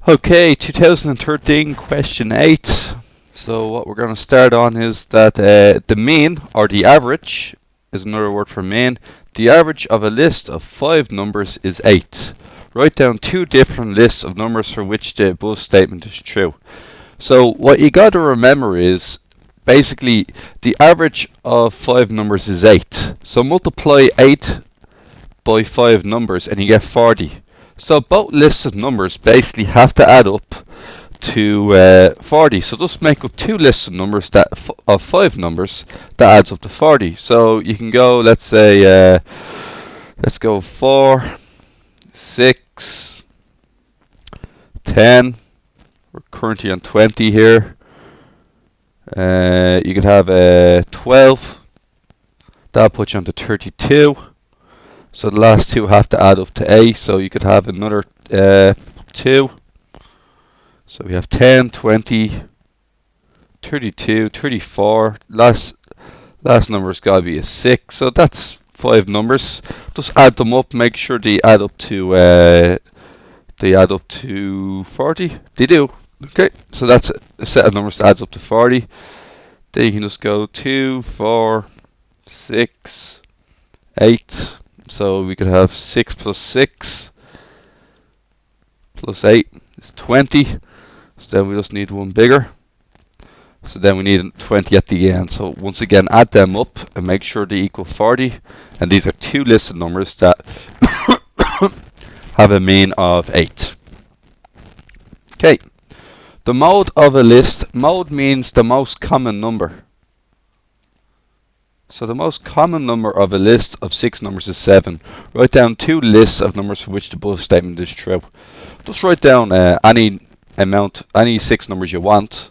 Okay, 2013 question 8. So what we're going to start on is that the mean, or the average, is another word for mean. The average of a list of 5 numbers is 8. Write down 2 different lists of numbers for which the above statement is true. So what you got to remember is, basically, the average of 5 numbers is 8. So multiply 8 by 5 numbers and you get 40. So both lists of numbers basically have to add up to 40. So just make up 2 lists of numbers of 5 numbers that adds up to 40. So you can go, let's say, let's go 4, 6, 10. We're currently on 20 here. You could have 12. That'll put you on to 32. So the last 2 have to add up to 8, so you could have another 2. So we have 10, 20, 32, 34. Last number's got to be a 6. So that's 5 numbers. Just add them up. Make sure they add up to 40. They do. Okay. So that's a set of numbers that adds up to 40. Then you can just go 2, 4, 6, 8. So we could have 6 plus 6 plus 8 is 20. So then we just need one bigger. So then we need 20 at the end. So once again, add them up and make sure they equal 40. And these are 2 listed numbers that have a mean of 8. Okay. The mode of a list. Mode means the most common number. So the most common number of a list of 6 numbers is 7. Write down 2 lists of numbers for which the above statement is true. Just write down any 6 numbers you want.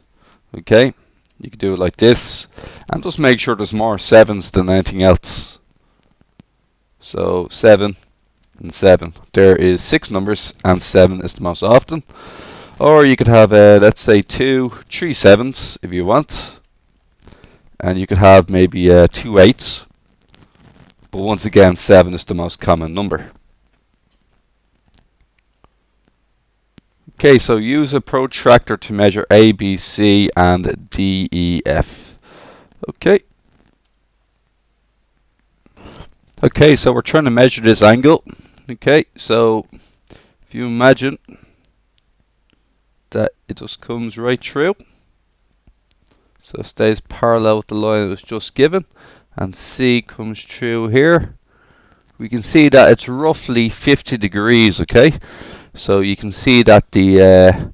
Okay, you can do it like this, and just make sure there's more 7s than anything else. So 7 and 7. There is 6 numbers, and 7 is the most often. Or you could have let's say 3 7s if you want. And you could have maybe 2 8s. But once again, 7 is the most common number. Okay, so use a protractor to measure A, B, C, and D, E, F. Okay. Okay, so we're trying to measure this angle. Okay, so if you imagine that it just comes right through. So it stays parallel with the line that was just given, and C comes through here. We can see that it's roughly 50 degrees, okay? So you can see that the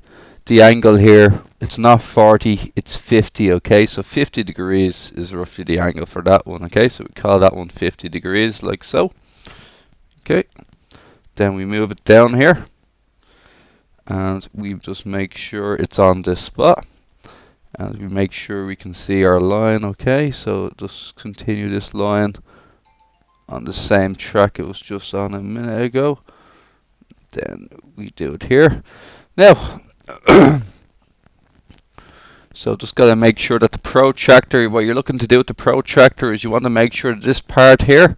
angle here, it's not 40, it's 50, okay? So 50 degrees is roughly the angle for that one, okay? So we call that one 50 degrees, like so. Okay. Then we move it down here, and we just make sure it's on this spot. And we make sure we can see our line, okay? So just continue this line on the same track it was just on a minute ago. Then we do it here. Now, so just got to make sure that the protractor, what you're looking to do with the protractor is you want to make sure that this part here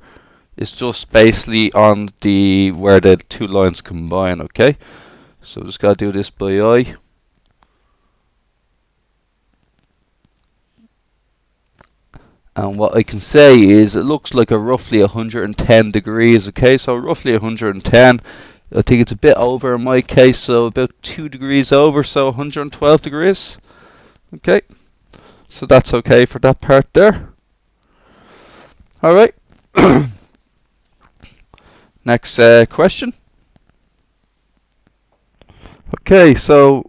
is just basically on the where the 2 lines combine, okay? So just got to do this by eye. And what I can say is it looks like a roughly 110 degrees, okay? So roughly 110. I think it's a bit over in my case, so about 2 degrees over, so 112 degrees. Okay. So that's okay for that part there. Alright. Next question. Okay, so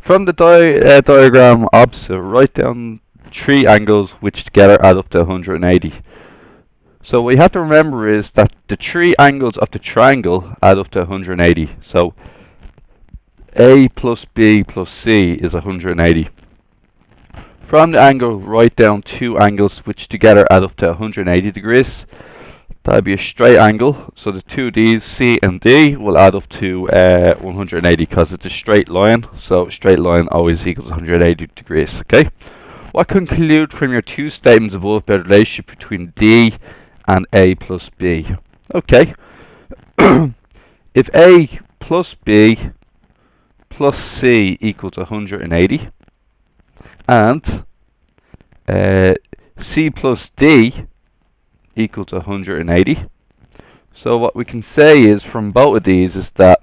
from the diagram opposite, write down 3 angles which together add up to 180. So what you have to remember is that the 3 angles of the triangle add up to 180. So A plus B plus C is 180. From the angle, write down 2 angles which together add up to 180 degrees. That would be a straight angle. So the 2 D's, C and D, will add up to 180 because it's a straight line. So straight line always equals 180 degrees. Okay. What conclude from your 2 statements above about the relationship between D and A plus B? Okay. If A plus B plus C equals 180, and C plus D equals 180. So what we can say is from both of these is that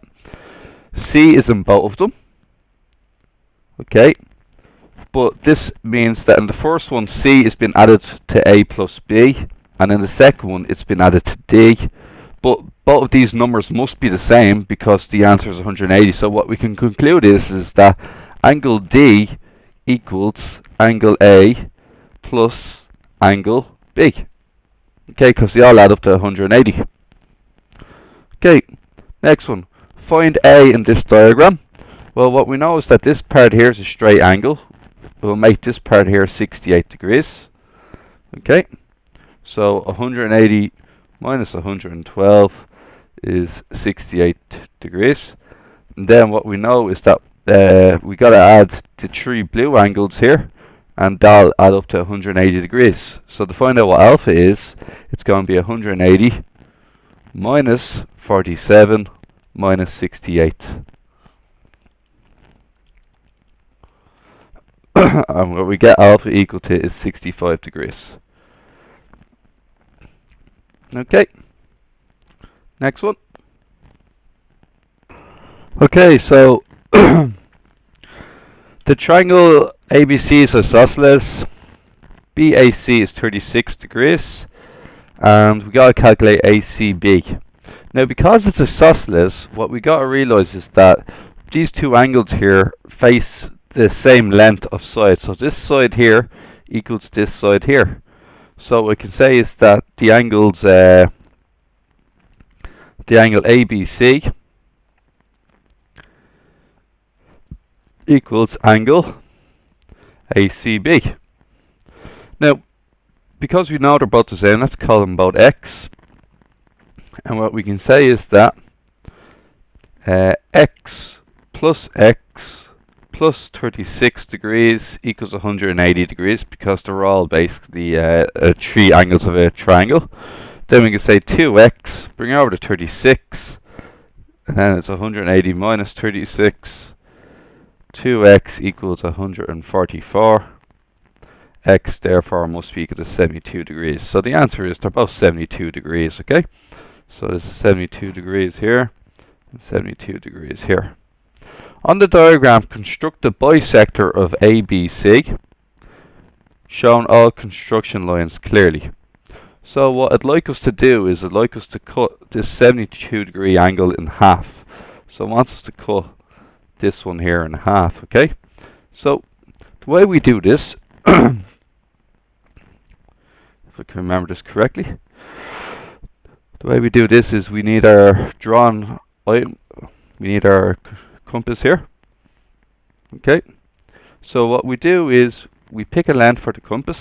C is in both of them. Okay, but this means that in the first one C has been added to A plus B, and in the second one it's been added to D. But both of these numbers must be the same because the answer is 180. So what we can conclude is that angle D equals angle A plus angle B. Okay, because they all add up to 180. Okay, next one. Find A in this diagram. Well, what we know is that this part here is a straight angle. We'll make this part here 68 degrees. Okay, so 180 minus 112 is 68 degrees. And then what we know is that we got to add the three blue angles here, and they'll add up to 180 degrees. So to find out what alpha is, it's going to be 180 minus 47 minus 68. And what we get alpha equal to is 65 degrees. Okay, next one. Okay, so the triangle ABC is isosceles, BAC is 36 degrees, and we got to calculate ACB. Now because it's isosceles, what we got to realize is that these two angles here face the same length of side. So this side here equals this side here. So what we can say is that the angles, the angle ABC equals angle ACB. Now, because we know they're both the same, let's call them both X. And what we can say is that X plus 36 degrees equals 180 degrees, because they're all basically three angles of a triangle. Then we can say 2x, bring it over to 36, and then it's 180 minus 36. 2x equals 144. X therefore must be equal to 72 degrees. So the answer is they're both 72 degrees, okay? So there's 72 degrees here, and 72 degrees here. On the diagram, construct the bisector of ABC, showing all construction lines clearly. So what I'd like us to do is I'd like us to cut this 72 degree angle in half. So I want us to cut this one here in half, okay? So the way we do this, if I can remember this correctly, the way we do this is we need our drawn item, we need our compass here. Okay, so what we do is we pick a length for the compass.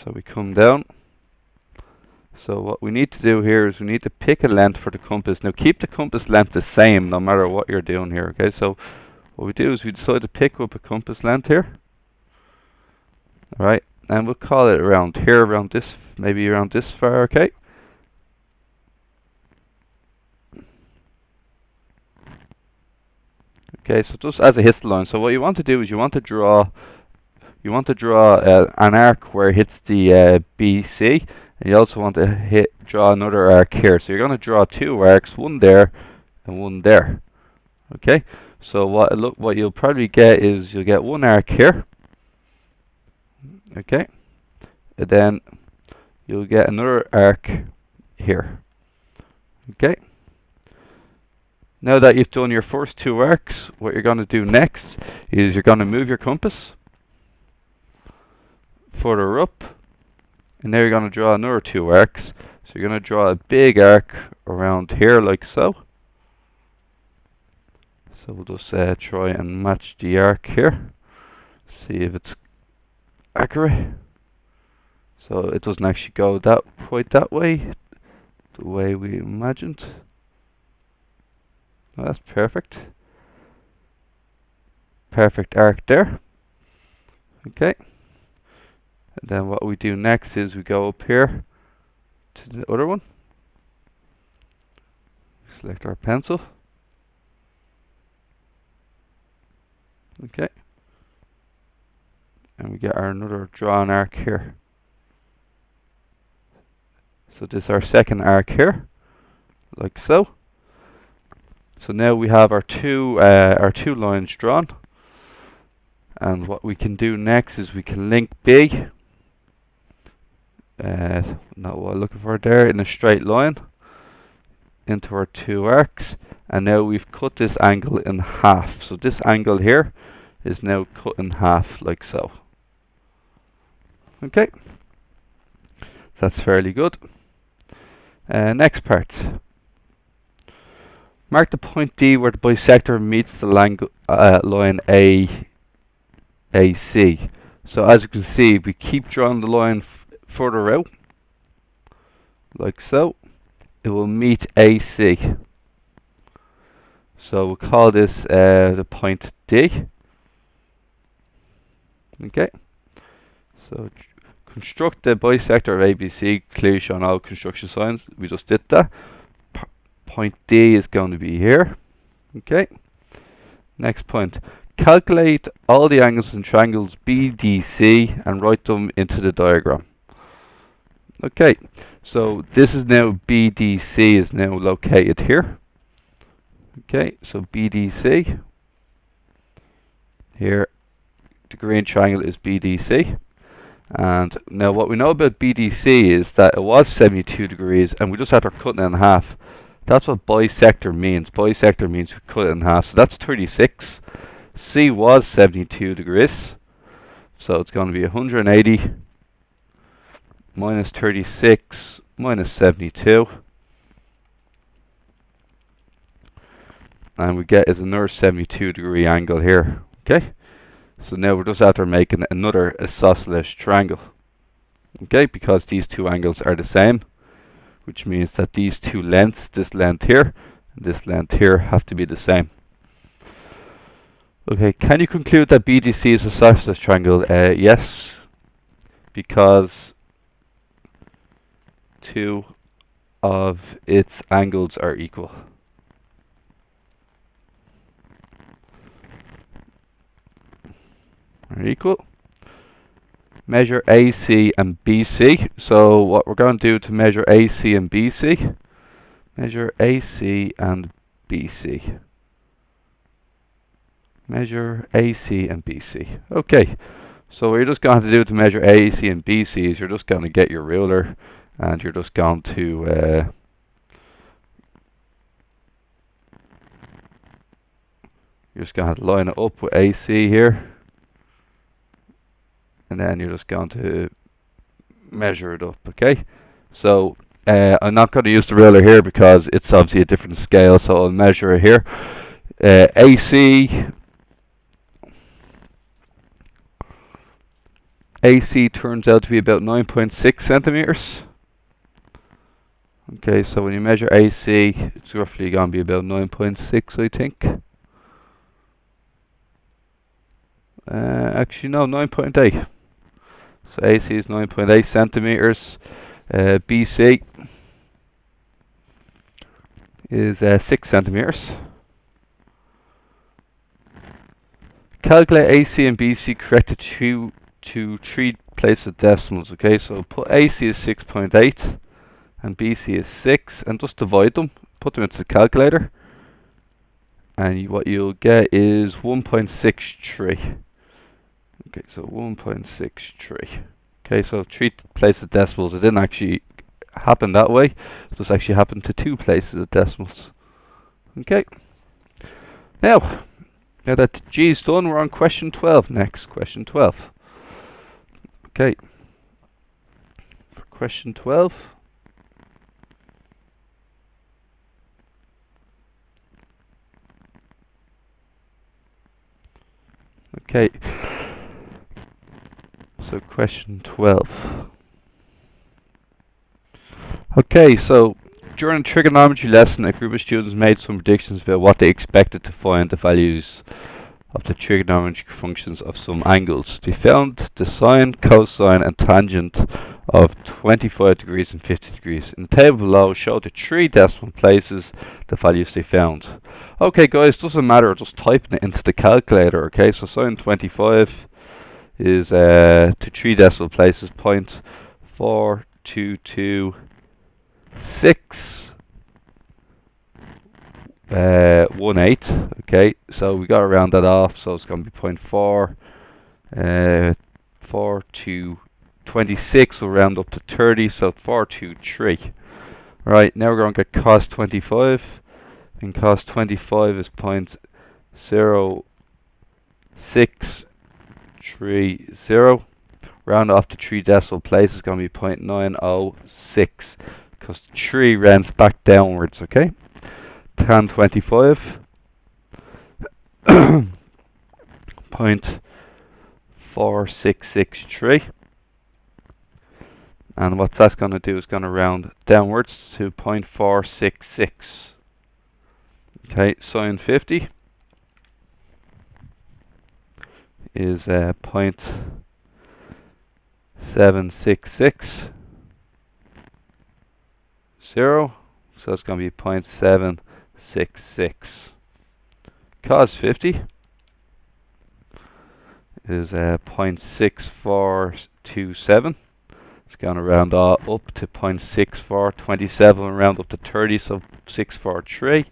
So we come down. So what we need to do here is we need to pick a length for the compass. Now keep the compass length the same no matter what you're doing here. Okay, so what we do is we decide to pick up a compass length here. Alright, and we'll call it around here, around this, maybe around this far, okay? Okay, so just as a histoline, so what you want to do is you want to draw an arc where it hits the BC, and you also want to draw another arc here. So you're going to draw two arcs, one there and one there. Okay, so what you'll probably get is you'll get one arc here. Okay, and then you'll get another arc here. Okay. Now that you've done your first two arcs, what you're going to do next is you're going to move your compass further up, and now you're going to draw another two arcs. So you're going to draw a big arc around here like so. So we'll just try and match the arc here, see if it's accurate. So it doesn't actually go quite that way, the way we imagined. Well, that's perfect. Perfect arc there. Okay. And then what we do next is we go up here to the other one. select our pencil. Okay. And we get our another drawn arc here. So this is our second arc here, like so. So now we have our two lines drawn. And what we can do next is we can link B, not what I'm looking for there, in a straight line into our two arcs. And now we've cut this angle in half. So this angle here is now cut in half, like so. Okay, that's fairly good. Next part. Mark the point D where the bisector meets the line AC. So as you can see, we keep drawing the line further out, like so. It will meet AC. So we'll call this the point D. Okay. So construct the bisector of ABC, clearly shown all construction signs. We just did that. Point D is going to be here. Okay. Next point. Calculate all the angles and triangles BDC and write them into the diagram. Okay. So this is now BDC is now located here. Okay. So BDC. Here, the green triangle is BDC. And now what we know about BDC is that it was 72 degrees and we just had to cut it in half. That's what bisector means. Bisector means we cut it in half. So that's 36. C was 72 degrees. So it's going to be 180 minus 36 minus 72. And we get is another 72 degree angle here. Okay? So now we're just after making another isosceles triangle. Okay? Because these two angles are the same, which means that these two lengths, this length here and this length here, have to be the same. Okay, can you conclude that BDC is a isosceles triangle? Yes, because two of its angles are equal. Measure AC and BC. So what we're going to do to measure AC and BC, measure AC and BC. Measure AC and BC. Okay, so what you're just going to do to measure AC and BC is you're just going to get your ruler and you're just going to line it up with AC here. And then you're just going to measure it up, okay? So I'm not going to use the ruler here because it's obviously a different scale, so I'll measure it here. AC turns out to be about 9.6 centimeters. Okay, so when you measure AC, it's roughly going to be about 9.6, I think. Actually, no, 9.8. So AC is 9.8 centimeters. BC is 6 centimeters. Calculate AC and BC corrected to 3 places of decimals. Okay, so put AC is 6.8 and BC is 6 and just divide them. Put them into the calculator. And what you'll get is 1.63. Okay, so 1.63. Okay, so 3 places of decimals. It didn't actually happen that way. It just actually happened to 2 places of decimals. Okay. Now that G is done, we're on question 12 next. Question 12. Okay. For question 12. Okay. So question 12. Okay, so during a trigonometry lesson, a group of students made some predictions about what they expected to find the values of the trigonometric functions of some angles. They found the sine, cosine and tangent of 25 degrees and 50 degrees. In the table below, show the 3 decimal places the values they found. Okay guys, doesn't matter, just typing it into the calculator, okay? So sine 25 is to 3 decimal places, 0.4226 18. Okay, so we got to round that off, so it's going to be 0.4 4 to 26 will round up to 30, so 423. Right, now we're going to get cos 25, and cos 25 is 0.0630. Round off to 3 decimal places is going to be 0.906, because 3 rounds back downwards, okay? Tan 25 0.4663, and what that's going to do is going to round downwards to 0.466. Okay, sine 50 is 0.7660, so it's going to be 0.766. Cos 50 is 0.6427. It's going to round up to 0.6427 and round up to 30, so 643.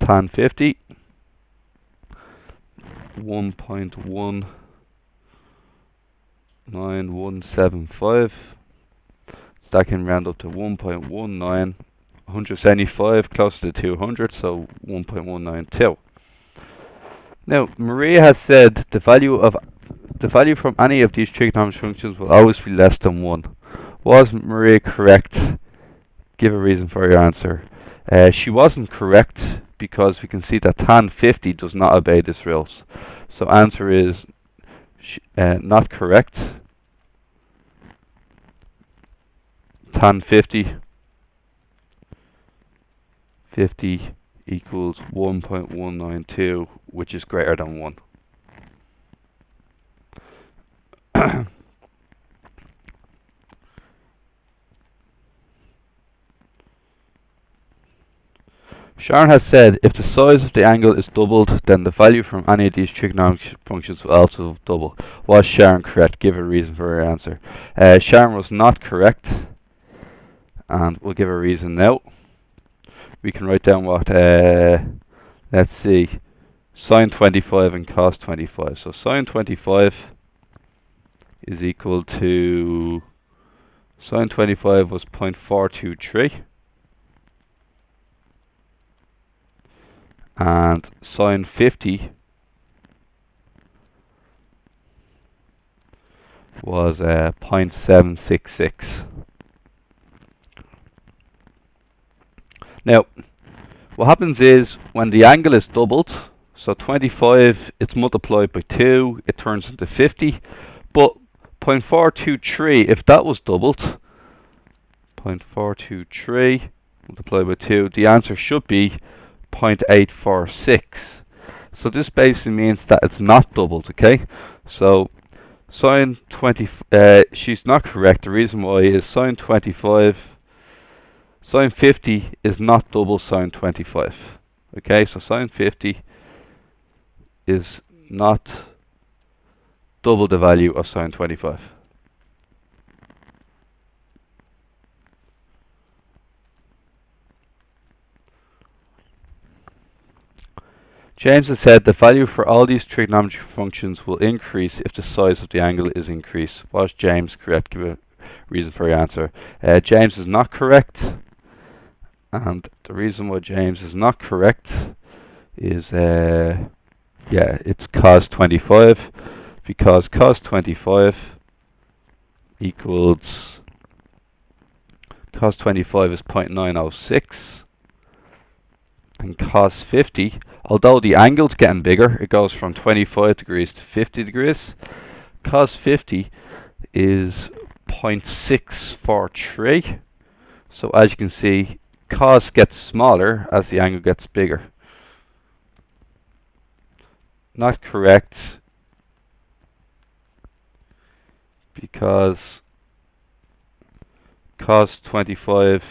Tan 50 1.19175. That can round up to 1.19, 175, close to 200, so 1.192. Now, Maria has said the value from any of these trigonometric functions will always be less than 1. Was Maria correct? Give a reason for your answer. She wasn't correct because we can see that tan 50 does not obey this rule. So answer is not correct. Tan 50 equals 1.192, which is greater than 1. Sharon has said, if the size of the angle is doubled, then the value from any of these trigonometric functions will also double. Was Sharon correct? Give a reason for her answer. Sharon was not correct, and we'll give a reason now. We can write down what, let's see, sine 25 and cos 25. So sine 25 is equal to, sine 25 was 0.423. And sine 50 was 0.766. Now, what happens is when the angle is doubled, so 25, it's multiplied by 2, it turns into 50. But 0.423, if that was doubled, 0.423 multiplied by 2, the answer should be 0.846. So this basically means that it's not doubled, okay? So sine 20, she's not correct. The reason why is sine 25, sine 50 is not double sine 25. Okay, so sine 50 is not double the value of sine 25. James has said the value for all these trigonometric functions will increase if the size of the angle is increased. Was James correct? Give a reason for your answer. James is not correct, and the reason why James is not correct is it's cos 25, because cos 25 equals, cos 25 is 0.906, and cos 50, although the angle's getting bigger, it goes from 25 degrees to 50 degrees, cos 50 is 0.643. So as you can see, cos gets smaller as the angle gets bigger. Not correct, because cos 25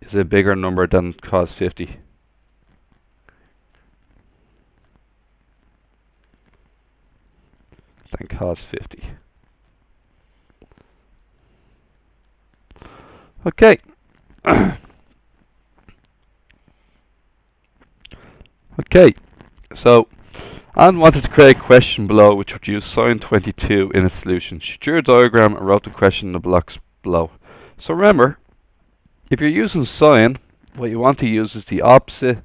is a bigger number than cos 50? Than cos 50. Okay. Okay, so Anne wanted to create a question below which would use sine 22 in its solution. She drew a diagram and wrote the question in the blocks below. So remember, if you're using sine, what you want to use is the opposite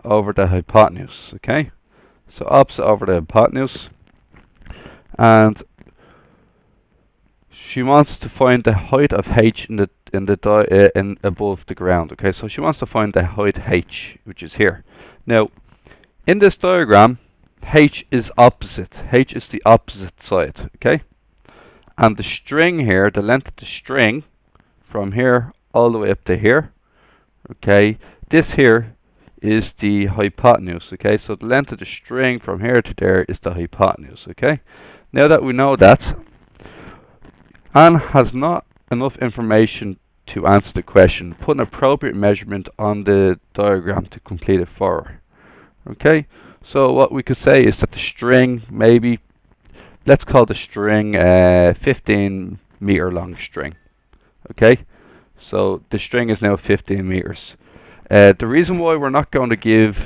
over the hypotenuse, okay? So opposite over the hypotenuse, and she wants to find the height of h in above the ground, okay? So she wants to find the height h, which is here. Now, in this diagram, h is opposite. H is the opposite side, okay? And the string here, the length of the string, from here all the way up to here, okay? This here is the hypotenuse, okay? So the length of the string from here to there is the hypotenuse, okay? Now that we know that, Anne has not enough information to answer the question. Put an appropriate measurement on the diagram to complete it for her. Okay, so what we could say is that the string, maybe, let's call the string 15 meter long string. Okay, so the string is now 15 meters. The reason why we're not going to give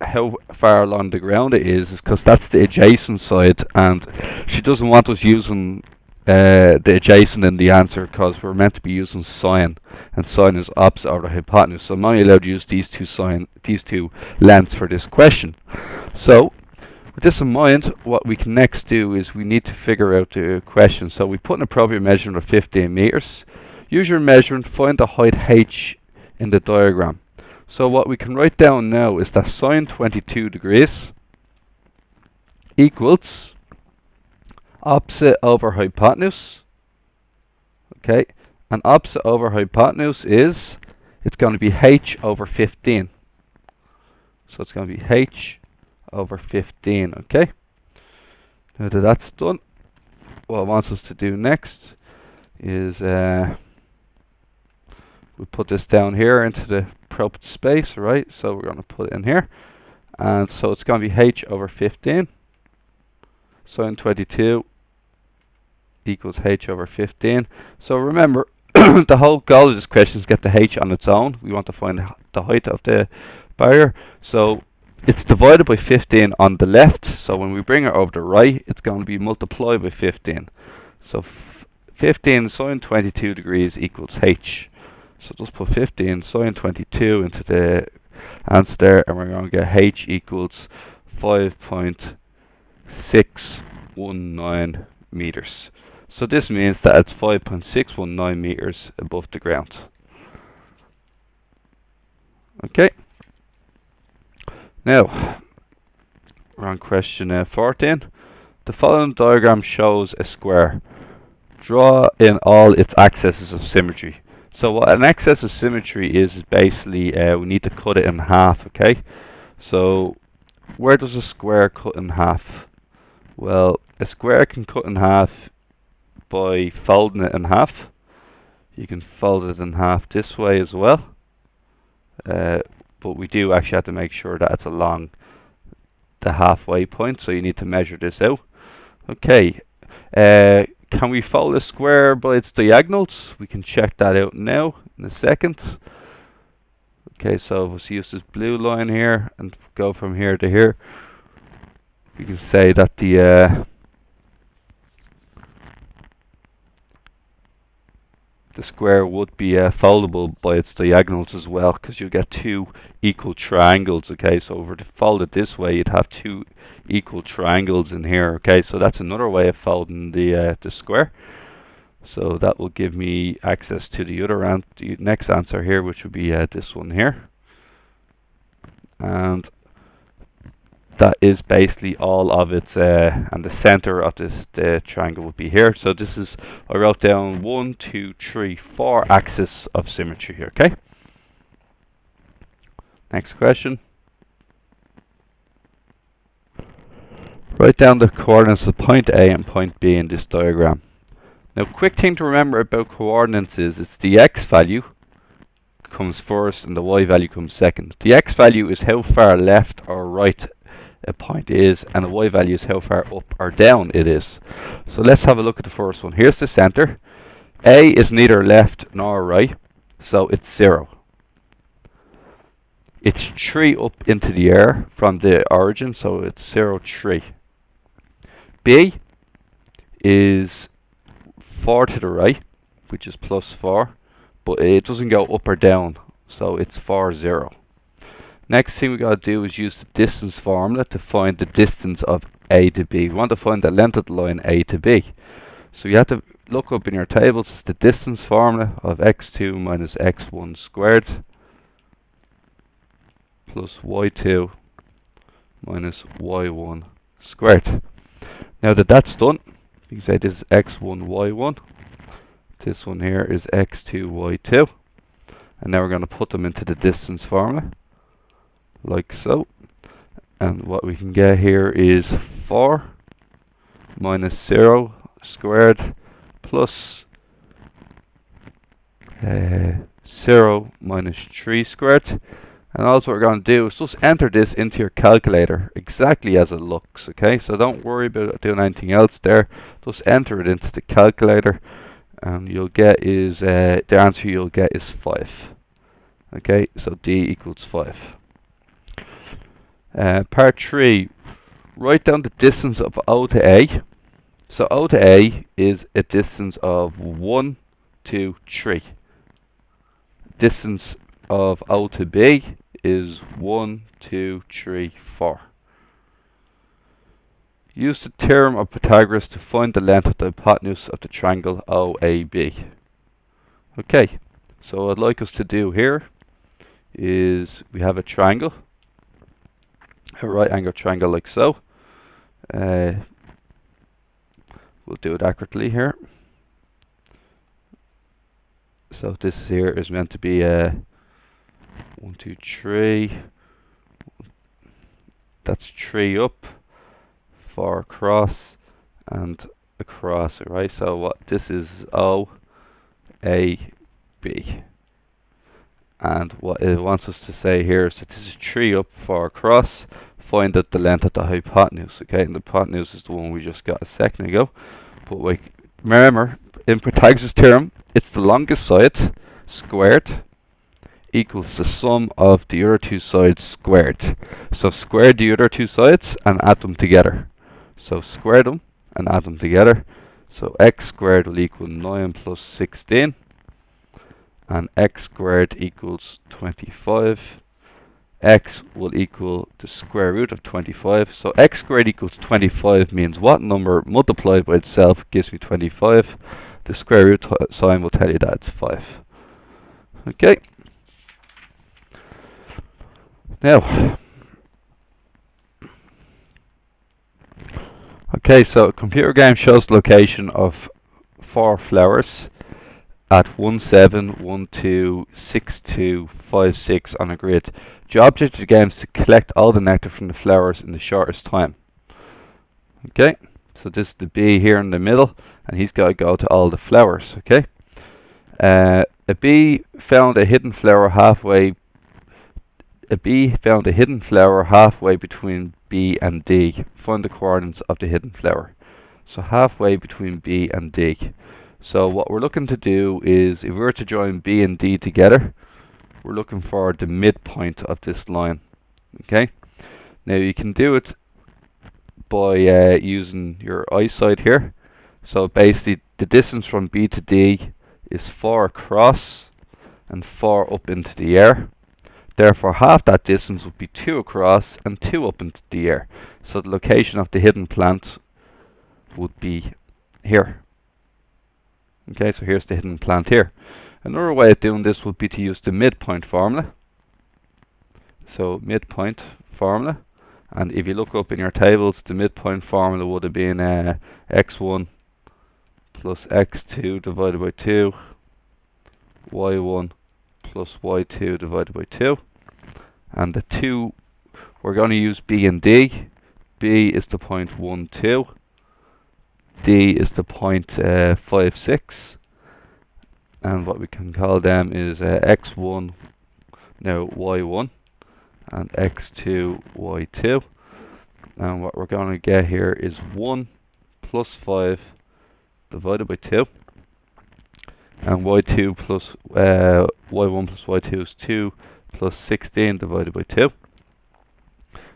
how far along the ground it is because that's the adjacent side, and she doesn't want us using the adjacent in the answer because we're meant to be using sine, and sine is opposite over the hypotenuse. So I'm only allowed to use these two lengths for this question. So with this in mind, what we can next do is we need to figure out the question. So we put an appropriate measurement of 15 meters. Use your measurement, find the height h in the diagram. So what we can write down now is that sine 22 degrees equals opposite over hypotenuse, okay, and opposite over hypotenuse is, it's going to be h over 15. So it's going to be h over 15, okay. Now that that's done, what it wants us to do next is we put this down here into the appropriate space, right? So we're going to put it in here, and so it's going to be h over 15. Sine 22 equals h over 15. So remember, the whole goal of this question is to get the h on its own. We want to find the height of the barrier. So it's divided by 15 on the left. So when we bring it over the right, it's going to be multiplied by 15. So 15 sine 22 degrees equals h. So just put 15 sine 22 into the answer there, and we're going to get h equals 5.619 meters. So this means that it's 5.619 meters above the ground. Okay. Now, we're on question 14. The following diagram shows a square. Draw in all its axes of symmetry. So what an axis of symmetry is basically we need to cut it in half, okay? So where does a square cut in half? Well, a square can cut in half by folding it in half. You can fold it in half this way as well. But we do actually have to make sure that it's along the halfway point, so you need to measure this out. Okay, can we fold a square by its diagonals? We can check that out now in a second. Okay, so let's use this blue line here and go from here to here. We can say that the square would be foldable by its diagonals as well, because you get two equal triangles. Okay, so if we were to fold it this way, you'd have two equal triangles in here. Okay, so that's another way of folding the square. So that will give me access to the other the next answer here, which would be this one here, and that is basically all of its, and the center of the triangle would be here. So this is, I wrote down 1, 2, 3, 4 axes of symmetry here, okay? Next question. Write down the coordinates of point A and point B in this diagram. Now, quick thing to remember about coordinates is it's the x value comes first and the y value comes second. The x value is how far left or right a point is, and the y value is how far up or down it is. So let's have a look at the first one. Here's the center. A is neither left nor right, so it's 0. It's 3 up into the air from the origin, so it's 0, 3. B is 4 to the right, which is plus 4, but it doesn't go up or down, so it's 4, 0. Next thing we got to do is use the distance formula to find the distance of A to B. We want to find the length of the line A to B. So you have to look up in your tables the distance formula of x2 minus x1 squared plus y2 minus y1 squared. Now that that's done, you can say this is x1, y1. This one here is x2, y2. And now we're going to put them into the distance formula, like so. And what we can get here is 4 minus 0 squared plus 0 minus 3 squared. And also what we're going to do is just enter this into your calculator exactly as it looks, okay? So don't worry about doing anything else there. Just enter it into the calculator, and you'll get is the answer you'll get is 5. Okay, so D equals 5. Part 3, write down the distance of O to A. So O to A is a distance of 1, 2, 3. Distance of O to B is 1, 2, 3, 4. Use the theorem of Pythagoras to find the length of the hypotenuse of the triangle OAB. Okay, so what I'd like us to do here is we have a triangle, a right angle triangle like so. We'll do it accurately here. So this here is meant to be 1, 2, 3. That's 3 up, 4 across, and across. Right. So what this is O, A, B. And what it wants us to say here is that this is 3 up, 4 across. Find out the length of the hypotenuse. Okay, and the hypotenuse is the one we just got a second ago. But remember, in Pythagoras' theorem, it's the longest side squared equals the sum of the other two sides squared. So square the other two sides and add them together. So square them and add them together. So x squared will equal 9 plus 16. And x squared equals 25. X will equal the square root of 25. So x squared equals 25 means what number multiplied by itself gives me 25. The square root sign will tell you that it's 5. Okay. Now, okay, so a computer game shows the location of 4 flowers at 1, 7, 1, 2, 6, 2, 5, 6 on a grid. The object of the game is to collect all the nectar from the flowers in the shortest time. Okay, so this is the bee here in the middle, and he's got to go to all the flowers. Okay, a bee found a hidden flower halfway. A bee found a hidden flower halfway between B and D. Find the coordinates of the hidden flower. So halfway between B and D. So what we're looking to do is, if we were to join B and D together, we're looking for the midpoint of this line. Okay. Now you can do it by using your eyesight here. So basically, the distance from B to D is 4 across and 4 up into the air. Therefore, half that distance would be 2 across and 2 up into the air. So the location of the hidden plant would be here. Okay, so here's the hidden plant here. Another way of doing this would be to use the midpoint formula. So midpoint formula. And if you look up in your tables, the midpoint formula would have been x1 plus x2 divided by 2, y1 plus y2 divided by 2. And the 2, we're going to use B and D. B is the point 1, 2. D is the point 5, 6, and what we can call them is x1, now y1, and x2, y2. And what we're going to get here is 1 plus 5 divided by 2, and y2 plus y1 plus y2 is 2 plus 16 divided by 2.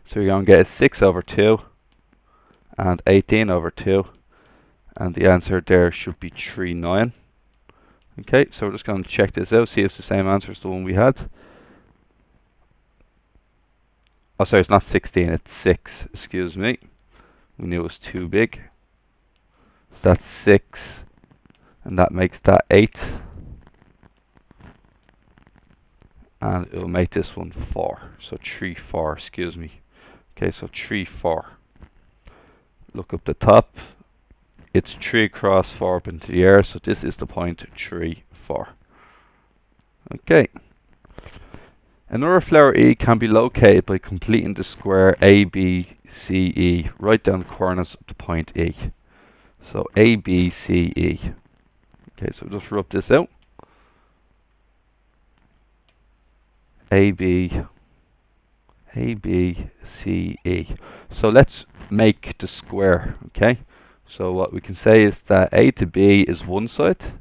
So you're going to get 6 over 2 and 18 over 2, and the answer there should be 39. Okay, so we're just going to check this out, see if it's the same answer as the one we had. Oh, sorry, it's not 16, it's 6. Excuse me. We knew it was too big. So that's 6, and that makes that 8. And it will make this one 4. So 3, 4, excuse me. Okay, so 3, 4. Look up the top. It's 3 across, 4 up into the air, so this is the point 3, 4. Okay. Another flower E can be located by completing the square ABCE. Write down the coordinates of the point E. So ABCE. Okay, so just rub this out. ABCE. So let's make the square, okay? So what we can say is that A to B is one side.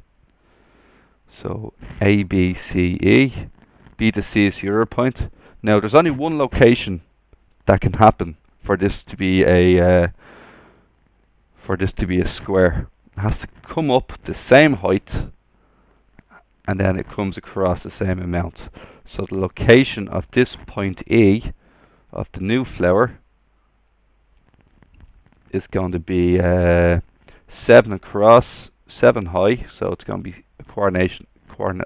So ABCE. B to C is the other point. Now there's only one location that can happen for this to be a square. It has to come up the same height, and then it comes across the same amount. So the location of this point E of the new flower is going to be 7 across, 7 high, so it's going to be a coordinate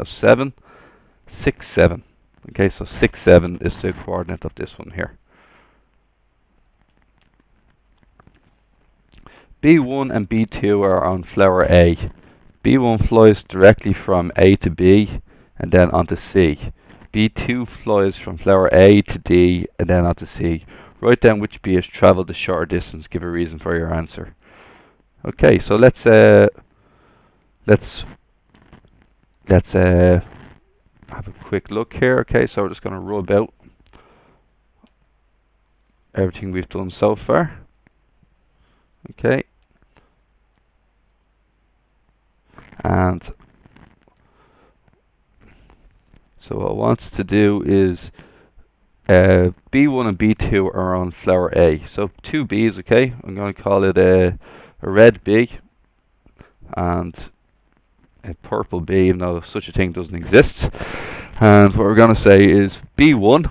of 7, 6, 7. Okay, so 6, 7 is the coordinate of this one here. B1 and B2 are on flower A. B1 flies directly from A to B and then onto C. B2 flies from flower A to D and then onto C. Write down which B has travelled the shorter distance. Give a reason for your answer. Okay, so let's have a quick look here. Okay, so we're just going to rub out everything we've done so far. Okay, and so what I want to do is B1 and B2 are on flower A. So 2 B's, okay? I'm going to call it a red B and a purple B, even though such a thing doesn't exist. And what we're going to say is B1,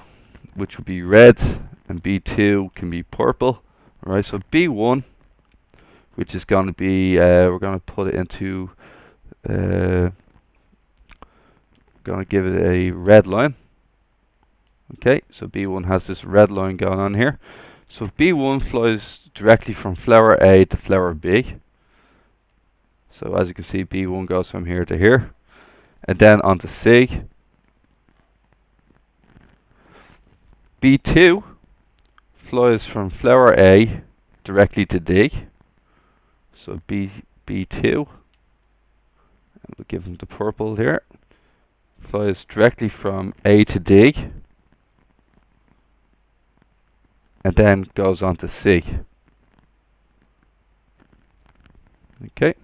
which would be red, and B2 can be purple. Alright, so B1, which is going to be, we're going to put it into, going to give it a red line. Okay, so B1 has this red line going on here. So B1 flies directly from flower A to flower B. So as you can see, B1 goes from here to here, and then onto C. B2 flies from flower A directly to D. So B2, and we'll give them the purple here, flies directly from A to D, and then goes on to C. Okay,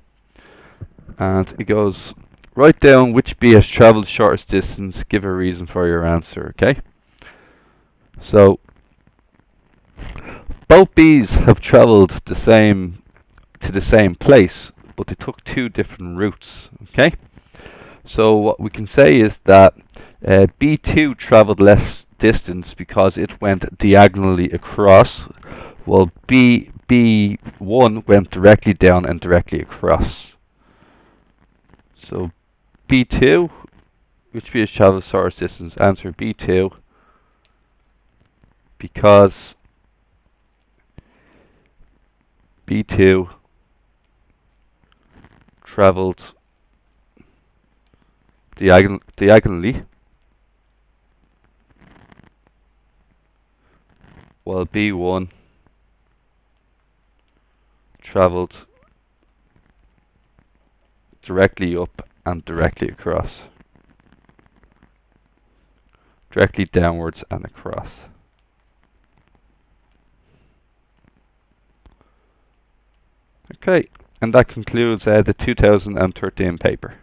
and it goes, write down which B has travelled the shortest distance, give a reason for your answer, okay? So, both B's have travelled to the same place, but they took 2 different routes, okay? So what we can say is that B2 travelled less distance because it went diagonally across, while B1 went directly down and directly across. So B2, which B has travelled the shortest distance? Answer B2, because B2 travelled diagonally, while B1 travelled directly up and directly across. Directly downwards and across. Okay, and that concludes the 2013 paper.